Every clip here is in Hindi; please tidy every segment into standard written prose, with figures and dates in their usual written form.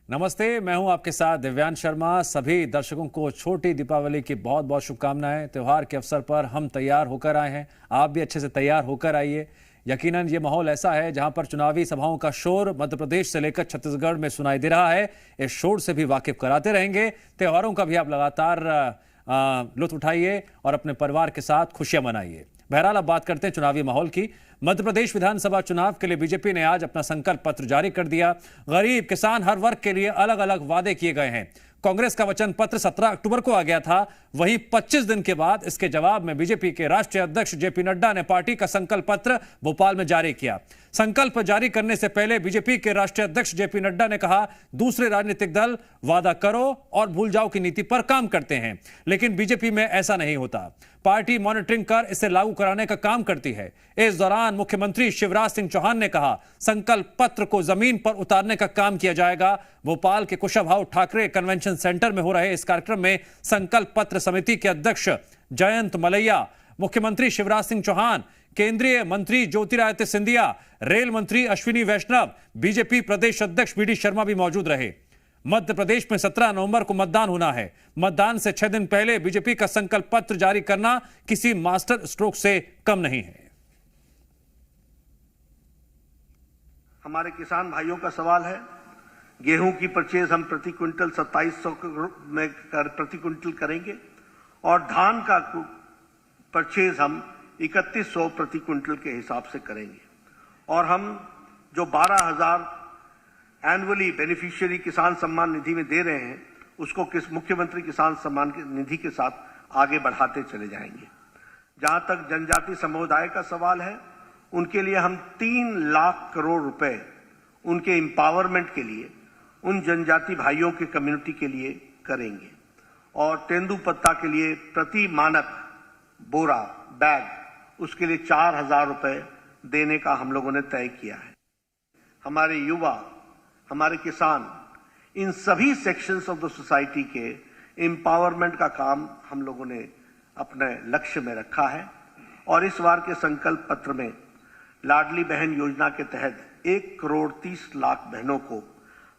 नमस्ते, मैं हूं आपके साथ दिव्यांश शर्मा। सभी दर्शकों को छोटी दीपावली की बहुत बहुत शुभकामनाएं। त्योहार के अवसर पर हम तैयार होकर आए हैं, आप भी अच्छे से तैयार होकर आइए। यकीनन ये माहौल ऐसा है जहां पर चुनावी सभाओं का शोर मध्य प्रदेश से लेकर छत्तीसगढ़ में सुनाई दे रहा है। इस शोर से भी वाकिफ कराते रहेंगे। त्योहारों का भी आप लगातार लुत्फ उठाइए और अपने परिवार के साथ खुशियां मनाइए। बहरहाल अब बात करते हैं चुनावी माहौल की। मध्य प्रदेश विधानसभा चुनाव के लिए बीजेपी ने आज अपना संकल्प पत्र जारी कर दिया। गरीब, किसान, हर वर्ग के लिए अलग अलग वादे किए गए हैं। कांग्रेस का वचन पत्र 17 अक्टूबर को आ गया था। वहीं 25 दिन के बाद इसके जवाब में बीजेपी के राष्ट्रीय अध्यक्ष जेपी नड्डा ने पार्टी का संकल्प पत्र भोपाल में जारी किया। संकल्प जारी करने से पहले बीजेपी के राष्ट्रीय अध्यक्ष जेपी नड्डा ने कहा, दूसरे राजनीतिक दल वादा करो और भूल जाओ की नीति पर काम करते हैं, लेकिन बीजेपी में ऐसा नहीं होता। पार्टी मॉनिटरिंग कर इसे लागू कराने का काम करती है। इस दौरान मुख्यमंत्री शिवराज सिंह चौहान ने कहा, संकल्प पत्र को जमीन पर उतारने का काम किया जाएगा। भोपाल के कुशाभाऊ ठाकरे कन्वेंशन सेंटर में हो रहे इस कार्यक्रम में संकल्प पत्र समिति के अध्यक्ष जयंत मलैया, मुख्यमंत्री शिवराज सिंह चौहान, केंद्रीय मंत्री ज्योतिरादित्य सिंधिया, रेल मंत्री अश्विनी वैष्णव, बीजेपी प्रदेश अध्यक्ष बीडी शर्मा भी मौजूद रहे। मध्य प्रदेश में 17 नवंबर को मतदान होना है। मतदान से 6 दिन पहले बीजेपी का संकल्प पत्र जारी करना किसी मास्टर स्ट्रोक से कम नहीं है। हमारे किसान भाइयों का सवाल है, गेहूं की परचेज हम प्रति क्विंटल 2700 में प्रति क्विंटल करेंगे और धान का परचेज हम 3100 प्रति क्विंटल के हिसाब से करेंगे। और हम जो 12,000 एनुअली बेनिफिशियरी किसान सम्मान निधि में दे रहे हैं, उसको मुख्यमंत्री किसान सम्मान निधि के साथ आगे बढ़ाते चले जाएंगे। जहां तक जनजाति समुदाय का सवाल है, उनके लिए हम 3 लाख करोड़ रुपए उनके एम्पावरमेंट के लिए, उन जनजाति भाइयों के कम्युनिटी के लिए करेंगे। और तेंदुपत्ता के लिए प्रति मानक बोरा बैग, उसके लिए 4,000 रुपए देने का हम लोगों ने तय किया है। हमारे युवा, हमारे किसान, इन सभी सेक्शंस ऑफ द सोसाइटी के एम्पावरमेंट का काम हम लोगों ने अपने लक्ष्य में रखा है। और इस बार के संकल्प पत्र में लाडली बहन योजना के तहत 1 करोड़ 30 लाख बहनों को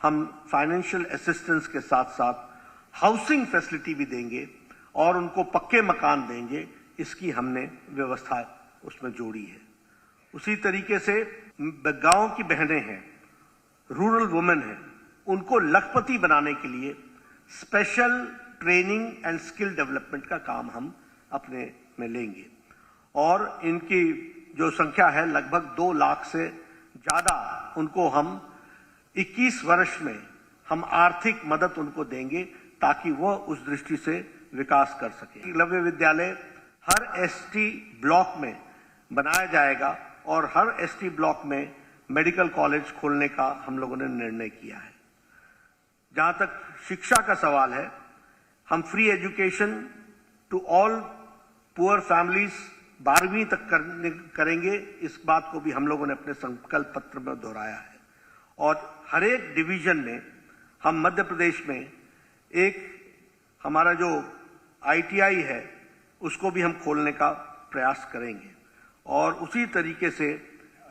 हम फाइनेंशियल असिस्टेंस के साथ साथ हाउसिंग फैसिलिटी भी देंगे और उनको पक्के मकान देंगे। इसकी हमने व्यवस्था उसमें जोड़ी है। उसी तरीके से गांव की बहनें हैं, रूरल वुमेन हैं, उनको लखपति बनाने के लिए special training and skill development का काम हम अपने में लेंगे। और इनकी जो संख्या है लगभग 2 लाख से ज्यादा, उनको हम 21 वर्ष में हम आर्थिक मदद उनको देंगे ताकि वह उस दृष्टि से विकास कर सके। एकलव्य विद्यालय हर एसटी ब्लॉक में बनाया जाएगा और हर एसटी ब्लॉक में मेडिकल कॉलेज खोलने का हम लोगों ने निर्णय किया है। जहां तक शिक्षा का सवाल है, हम free education to all poor families 12वीं तक करेंगे। इस बात को भी हम लोगों ने अपने संकल्प पत्र में दोहराया है। और हर एक डिवीजन में हम मध्य प्रदेश में एक हमारा जो आईटीआई है उसको भी हम खोलने का प्रयास करेंगे। और उसी तरीके से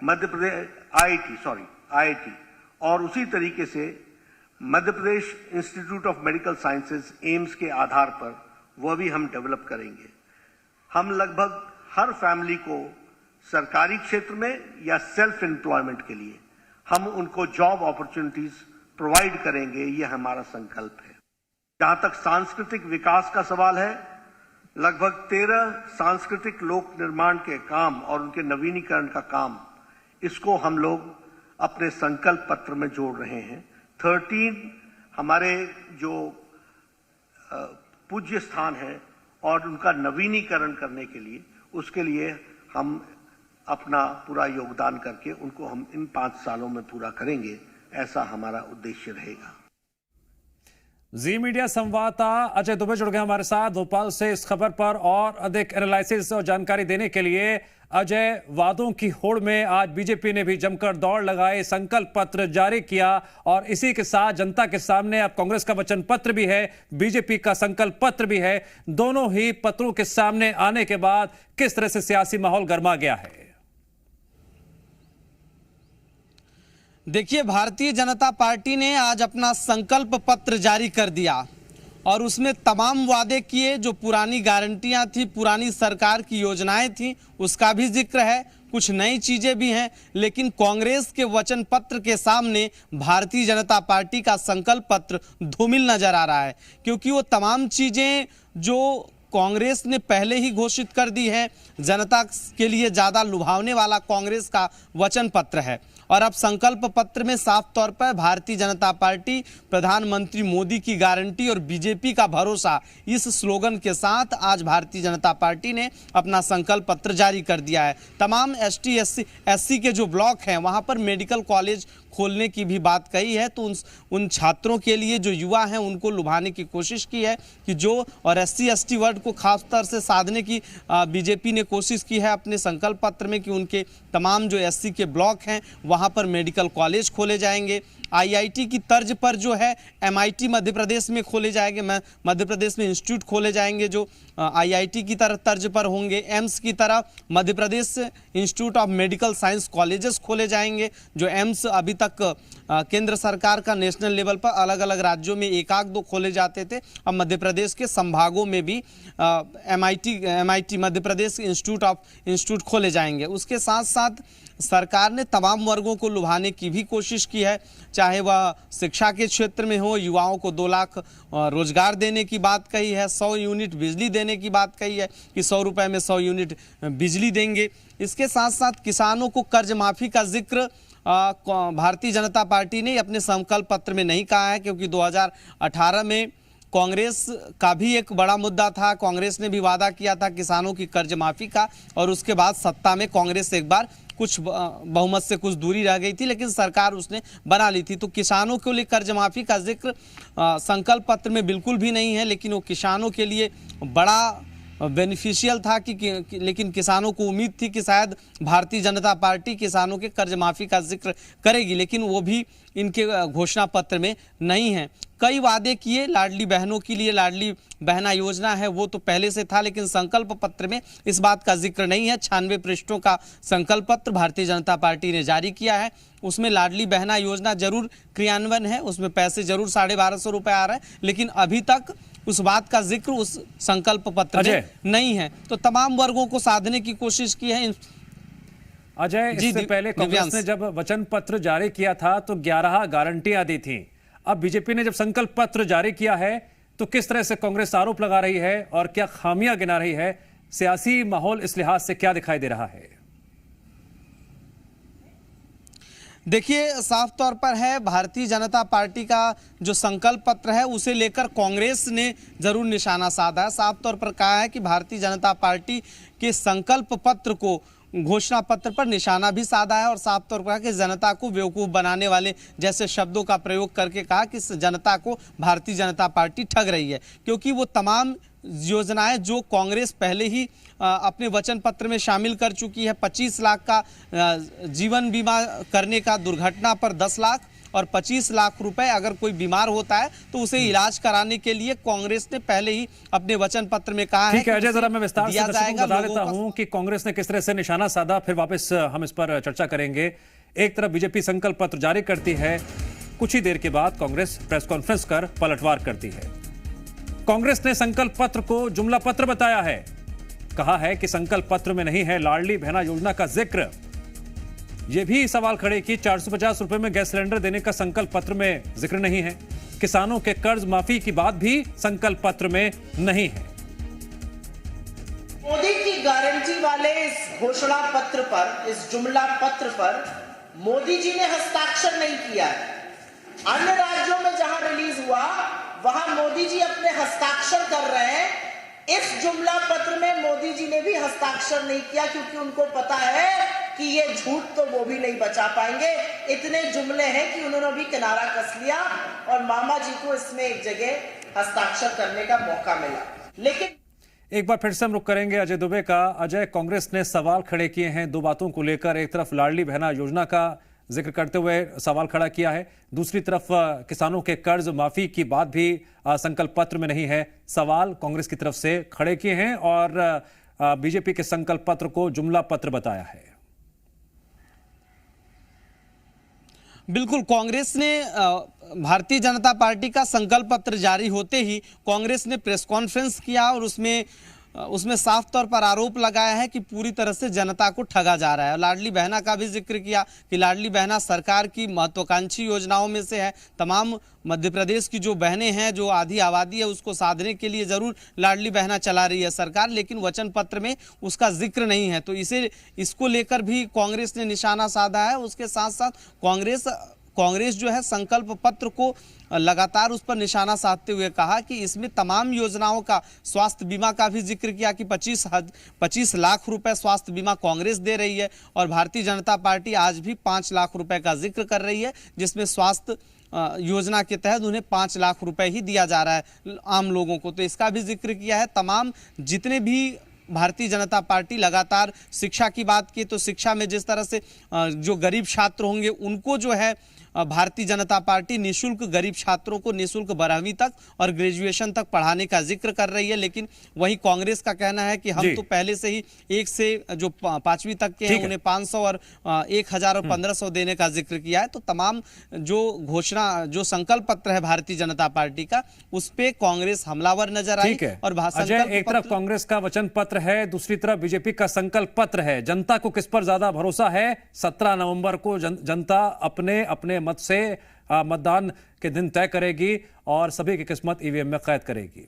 मध्य प्रदेश आईआईटी और उसी तरीके से Madhya Pradesh institute of medical sciences AIIMS के आधार पर वह भी हम डेवलप करेंगे। हम लगभग हर फैमिली को सरकारी क्षेत्र में या सेल्फ एम्प्लॉयमेंट के लिए हम उनको जॉब अपॉर्चुनिटीज प्रोवाइड करेंगे। यह हमारा संकल्प है। जहां तक सांस्कृतिक विकास का सवाल है, लगभग 13 सांस्कृतिक लोक निर्माण के काम और उनके नवीनीकरण का काम, इसको हम लोग अपने संकल्प पत्र में जोड़ रहे हैं। 13 हमारे जो पूज्य स्थान है और उनका नवीनीकरण करने के लिए, उसके लिए हम अपना पूरा योगदान करके उनको हम इन 5 सालों में पूरा करेंगे। ऐसा हमारा उद्देश्य रहेगा। जी मीडिया संवाददाता अजय दुबे जुड़ गए हमारे साथ भोपाल से इस खबर पर और अधिक एनालिसिस और जानकारी देने के लिए। अजय, वादों की होड़ में आज बीजेपी ने भी जमकर दौड़ लगाई, संकल्प पत्र जारी किया और इसी के साथ जनता के सामने अब कांग्रेस का वचन पत्र भी है, बीजेपी का संकल्प पत्र भी है। दोनों ही पत्रों के सामने आने के बाद किस तरह से सियासी माहौल गर्मा गया है? देखिए, भारतीय जनता पार्टी ने आज अपना संकल्प पत्र जारी कर दिया और उसमें तमाम वादे किए, जो पुरानी गारंटियां थी, पुरानी सरकार की योजनाएं थी, उसका भी जिक्र है, कुछ नई चीजें भी हैं। लेकिन कांग्रेस के वचन पत्र के सामने भारतीय जनता पार्टी का संकल्प पत्र धूमिल नजर आ रहा है, क्योंकि वो तमाम चीजें जो कांग्रेस ने पहले ही घोषित कर दी है, जनता के लिए ज़्यादा लुभावने वाला कांग्रेस का वचन पत्र है। और अब संकल्प पत्र में साफ तौर पर भारतीय जनता पार्टी, प्रधानमंत्री मोदी की गारंटी और बीजेपी का भरोसा, इस स्लोगन के साथ आज भारतीय जनता पार्टी ने अपना संकल्प पत्र जारी कर दिया है। तमाम एसटी एससी के जो ब्लॉक हैं वहां पर मेडिकल कॉलेज खोलने की भी बात कही है, तो उन छात्रों के लिए, जो युवा हैं, उनको लुभाने की कोशिश की है कि जो, और एससी एसटी वर्ग को खास तौर से साधने की बीजेपी ने कोशिश की है अपने संकल्प पत्र में कि उनके तमाम जो एससी के ब्लॉक हैं वहां पर मेडिकल कॉलेज खोले जाएंगे। आईआईटी की तर्ज पर जो है एमआईटी मध्य प्रदेश में खोले जाएंगे, मध्य प्रदेश में इंस्टीट्यूट खोले जाएंगे जो आईआईटी की तरह तर्ज पर होंगे। एम्स की तरह Madhya Pradesh institute of medical science colleges खोले जाएंगे। जो एम्स अभी तक केंद्र सरकार का नेशनल लेवल पर अलग अलग राज्यों में एक आध दो खोले जाते थे, अब मध्य प्रदेश के संभागों में भी एमआईटी मध्य प्रदेश इंस्टीट्यूट खोले जाएंगे। उसके साथ साथ सरकार ने तमाम वर्गों को लुभाने की भी कोशिश की है, चाहे वह शिक्षा के क्षेत्र में हो, युवाओं को 2 लाख रोजगार देने की बात कही है, 100 यूनिट बिजली देने की बात कही है कि 100 रुपए में 100 यूनिट बिजली देंगे। इसके साथ साथ किसानों को कर्ज माफी का जिक्र भारतीय जनता पार्टी ने अपने संकल्प पत्र में नहीं कहा है, क्योंकि 2018 में कांग्रेस का भी एक बड़ा मुद्दा था। कांग्रेस ने भी वादा किया था किसानों की कर्ज माफी का, और उसके बाद सत्ता में कांग्रेस एक बार कुछ बहुमत से कुछ दूरी रह गई थी, लेकिन सरकार उसने बना ली थी। तो किसानों के लिए कर्ज माफी का जिक्र संकल्प पत्र में बिल्कुल भी नहीं है, लेकिन वो किसानों के लिए बड़ा बेनिफिशियल था लेकिन किसानों को उम्मीद थी कि शायद भारतीय जनता पार्टी किसानों के कर्ज माफी का जिक्र करेगी, लेकिन वो भी इनके घोषणा पत्र में नहीं है। कई वादे किए, लाडली बहनों के लिए लाडली बहना योजना है वो तो पहले से था, लेकिन संकल्प पत्र में इस बात का जिक्र नहीं है। 96 पृष्ठों का संकल्प पत्र भारतीय जनता पार्टी ने जारी किया है, उसमें लाडली बहना योजना जरूर क्रियान्वयन है, उसमें पैसे जरूर 1250 रुपए आ रहे हैं, लेकिन अभी तक उस बात का जिक्र उस संकल्प पत्र में नहीं है। तो तमाम वर्गों को साधने की कोशिश की है। अजय, इससे पहले कांग्रेस ने जब वचन पत्र जारी किया था तो 11 गारंटियां दी थी। अब बीजेपी ने जब संकल्प पत्र जारी किया है तो किस तरह से कांग्रेस आरोप लगा रही है और क्या खामियां गिना रही है? सियासी माहौल इस लिहाज से क्या दिखाई दे रहा है? देखिए, साफ तौर पर है, भारतीय जनता पार्टी का जो संकल्प पत्र है उसे लेकर कांग्रेस ने जरूर निशाना साधा है। साफ तौर पर कहा है कि भारतीय जनता पार्टी के संकल्प पत्र को, घोषणा पत्र पर निशाना भी साधा है, और साफ तौर पर कि जनता को बेवकूफ़ बनाने वाले जैसे शब्दों का प्रयोग करके कहा कि जनता को भारतीय जनता पार्टी ठग रही है, क्योंकि वो तमाम योजनाएं जो कांग्रेस पहले ही अपने वचन पत्र में शामिल कर चुकी है, 25 लाख का जीवन बीमा करने का, दुर्घटना पर 10 लाख और 25 लाख रुपए अगर कोई बीमार होता है तो उसे इलाज कराने के लिए कांग्रेस ने पहले ही अपने वचन पत्र में कहा है। ठीक है अजय, जरा मैं विस्तार से दर्शकों को बता देता हूं कि कांग्रेस ने किस तरह से निशाना साधा, फिर वापस हम इस पर चर्चा करेंगे। एक तरफ बीजेपी संकल्प पत्र जारी करती है, कुछ ही देर के बाद कांग्रेस प्रेस कॉन्फ्रेंस कर पलटवार करती है। कांग्रेस ने संकल्प पत्र को जुमला पत्र बताया है, कहा है कि संकल्प पत्र में नहीं है लाडली बहना योजना का जिक्र। यह भी सवाल खड़े कि 450 रुपए में गैस सिलेंडर देने का संकल्प पत्र में जिक्र नहीं है। किसानों के कर्ज माफी की बात भी संकल्प पत्र में नहीं है। मोदी की गारंटी वाले इस घोषणा पत्र पर, इस जुमला पत्र पर मोदी जी ने हस्ताक्षर नहीं किया है। अन्य राज्यों में जहां रिलीज हुआ वहां मोदी जी अपने हस्ताक्षर कर रहे हैं। इस जुमला पत्र में मोदी जी ने भी हस्ताक्षर नहीं किया, क्योंकि उनको पता है कि ये झूठ तो वो भी नहीं बचा पाएंगे। इतने जुमले हैं कि उन्होंने भी किनारा कस लिया और मामा जी को इसमें एक जगह हस्ताक्षर करने का मौका मिला। लेकिन एक बार फिर से हम रुख करेंगे अजय दुबे का। अजय, कांग्रेस ने सवाल खड़े किए हैं 2 बातों को लेकर। एक तरफ लाडली बहना योजना का जिक्र करते हुए सवाल खड़ा किया है, दूसरी तरफ किसानों के कर्ज माफी की बात भी संकल्प पत्र में नहीं है। सवाल कांग्रेस की तरफ से खड़े किए हैं और बीजेपी के संकल्प पत्र को जुमला पत्र बताया है। बिल्कुल, कांग्रेस ने भारतीय जनता पार्टी का संकल्प पत्र जारी होते ही कांग्रेस ने प्रेस कॉन्फ्रेंस किया और उसमें साफ तौर पर आरोप लगाया है कि पूरी तरह से जनता को ठगा जा रहा है। और लाडली बहना का भी जिक्र किया कि लाडली बहना सरकार की महत्वाकांक्षी योजनाओं में से है। तमाम मध्य प्रदेश की जो बहनें हैं, जो आधी आबादी है, उसको साधने के लिए जरूर लाडली बहना चला रही है सरकार, लेकिन वचन पत्र में उसका जिक्र नहीं है। तो इसको लेकर भी कांग्रेस ने निशाना साधा है। उसके साथ साथ कांग्रेस जो है संकल्प पत्र को लगातार उस पर निशाना साधते हुए कहा कि इसमें तमाम योजनाओं का, स्वास्थ्य बीमा का भी जिक्र किया कि 25 लाख रुपए स्वास्थ्य बीमा कांग्रेस दे रही है और भारतीय जनता पार्टी आज भी 5 लाख रुपए का जिक्र कर रही है, जिसमें स्वास्थ्य योजना के तहत उन्हें 5 लाख रुपए ही दिया जा रहा है आम लोगों को। तो इसका भी जिक्र किया है। तमाम जितने भी भारतीय जनता पार्टी लगातार शिक्षा की बात की, तो शिक्षा में जिस तरह से जो गरीब छात्र होंगे उनको जो है भारतीय जनता पार्टी निःशुल्क, गरीब छात्रों को निःशुल्क 12वीं तक और ग्रेजुएशन तक पढ़ाने का जिक्र कर रही है। लेकिन वहीं कांग्रेस का कहना है कि हम तो पहले से ही 1 से जो 5वीं तक के हैं उन्हें 500 और 1000 और 1500 देने का जिक्र किया है। तो तमाम जो घोषणा, जो संकल्प पत्र है भारतीय जनता पार्टी का, उस पे कांग्रेस हमलावर नजर आई। और एक तरफ कांग्रेस का वचन पत्र है, दूसरी तरफ बीजेपी का संकल्प पत्र है। जनता को किस पर ज्यादा भरोसा है? 17 नवंबर को जनता अपने मत से मतदान के दिन तय करेगी और सभी की किस्मत ईवीएम में कैद करेगी।